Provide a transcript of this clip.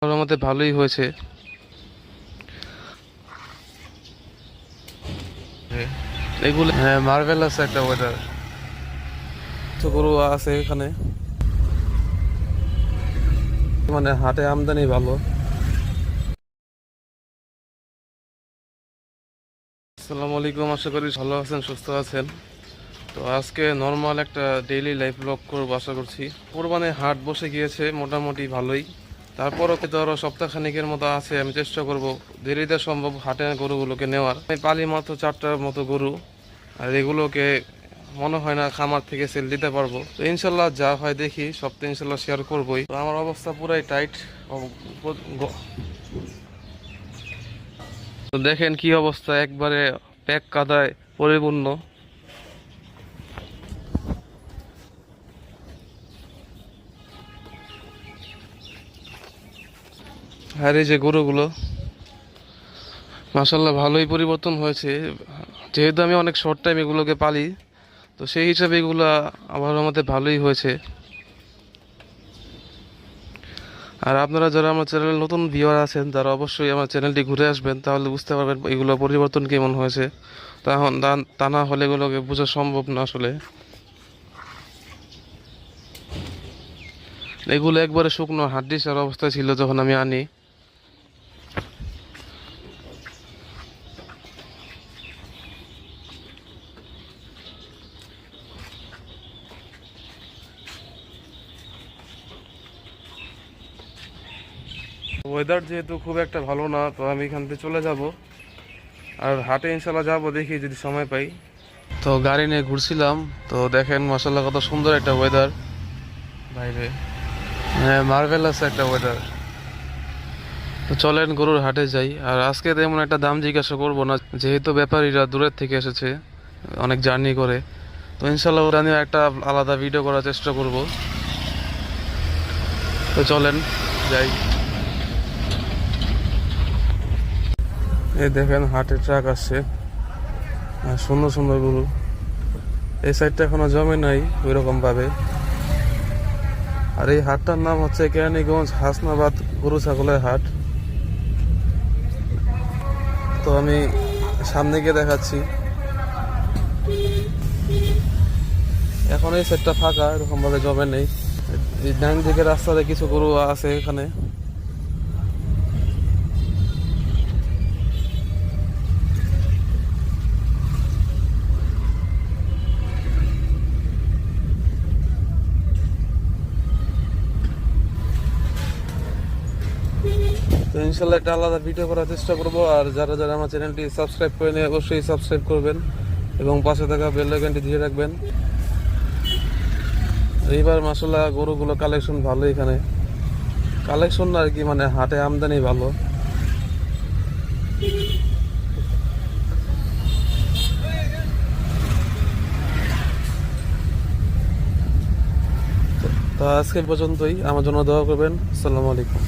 আমার মতে ভালোই হয়েছে। এগুলো হ্যাঁ, মার্ভেলাস একটা ওয়েদার। তো গরু আছে এখানে, মানে হাটে আমদানি ভালো। আসসালামু আলাইকুম, আশা করি ভালো আছেন, সুস্থ আছেন। তো আজকে নর্মাল একটা ডেইলি লাইফ ব্লগ করবো আশা করছি। কোরবানির হাট বসে গিয়েছে মোটামুটি ভালোই। তারপরও তো আরো সপ্তাহখানিকের মতো আছে, আমি চেষ্টা করব দেরিতে সম্ভব হাটে গরুগুলোকে নেওয়ার। আমি পালি মাত্র 4টার মতো গরু, আর এগুলোকে মনে হয় না খামার থেকে সেল দিতে পারবো। তো ইনশাল্লাহ যা হয় দেখি, সব তো ইনশাল্লাহ শেয়ার করবোই। তো আমার অবস্থা পুরাই টাইট। তো দেখেন কি অবস্থা, একবারে প্যাক কাদায় পরিপূর্ণ। আর এই যে গরুগুলো মাশাল্লাহ ভালোই পরিবর্তন হয়েছে। যেহেতু আমি অনেক শর্ট টাইম এগুলোকে পালি, তো সেই হিসাবে এগুলা আমার মতে ভালোই হয়েছে। আর আপনারা যারা আমার চ্যানেলে নতুন ভিউয়ার আছেন, তারা অবশ্যই আমার চ্যানেলটি ঘুরে আসবেন, তাহলে বুঝতে পারবেন এগুলো পরিবর্তন কেমন হয়েছে। তখন তা না হলে এগুলোকে বোঝা সম্ভব না আসলে। এগুলো একবারে শুকনো হাড্ডিসার অবস্থায় ছিল যখন আমি আনি। ওয়েদার যেহেতু খুব একটা ভালো না, তো আমি এখান থেকে চলে যাব। আর হাটে ইনশাল্লাহ যাবো, দেখি যদি সময় পাই। তো গাড়ি নিয়ে ঘুরছিলাম, তো দেখেন মাশাল্লাহ কত সুন্দর একটা ওয়েদার বাইরে। হ্যাঁ, মার্ভেলাস একটা ওয়েদার। তো চলেন গরুর হাটে যাই। আর আজকে তেমন একটা দাম জিজ্ঞাসা করবো না, যেহেতু ব্যাপারীরা দূরের থেকে এসেছে, অনেক জার্নি করে। তো ইনশাল্লাহ ওরা নিয়ে একটা আলাদা ভিডিও করার চেষ্টা করব। তো চলেন যাই। এই দেখেন হাটে ট্রাক আসছে, আর সুন্দর সুন্দর গরু। এই সাইডটা এখনো জমে নাই ওইরকম ভাবে। আর এই হাটটার নাম হচ্ছে কেরানীগঞ্জ হাসনাবাদ গরু ছাগলের হাট। তো আমি সামনে গিয়ে দেখাচ্ছি। এখন এই সাইডটা ফাঁকা, এরকম ভাবে জমে নেই। এই ডান দিকে রাস্তাতে কিছু গরু আছে এখানে। তো ইনশাল্লাহ একটা আলাদা ভিডিও করার চেষ্টা করব। আর যারা যারা আমার চ্যানেলটি সাবস্ক্রাইব করে নিয়ে অবশ্যই সাবস্ক্রাইব করবেন এবং পাশে থাকা বেল আইকনটি দিয়ে রাখবেন। এইবার মাশাআল্লাহ গরুগুলো কালেকশন ভালো, এখানে কালেকশন আর কি, মানে হাটে আমদানি ভালো। তো আজকে পর্যন্তই, আমার জন্য দোয়া করবেন। আসসালামু আলাইকুম।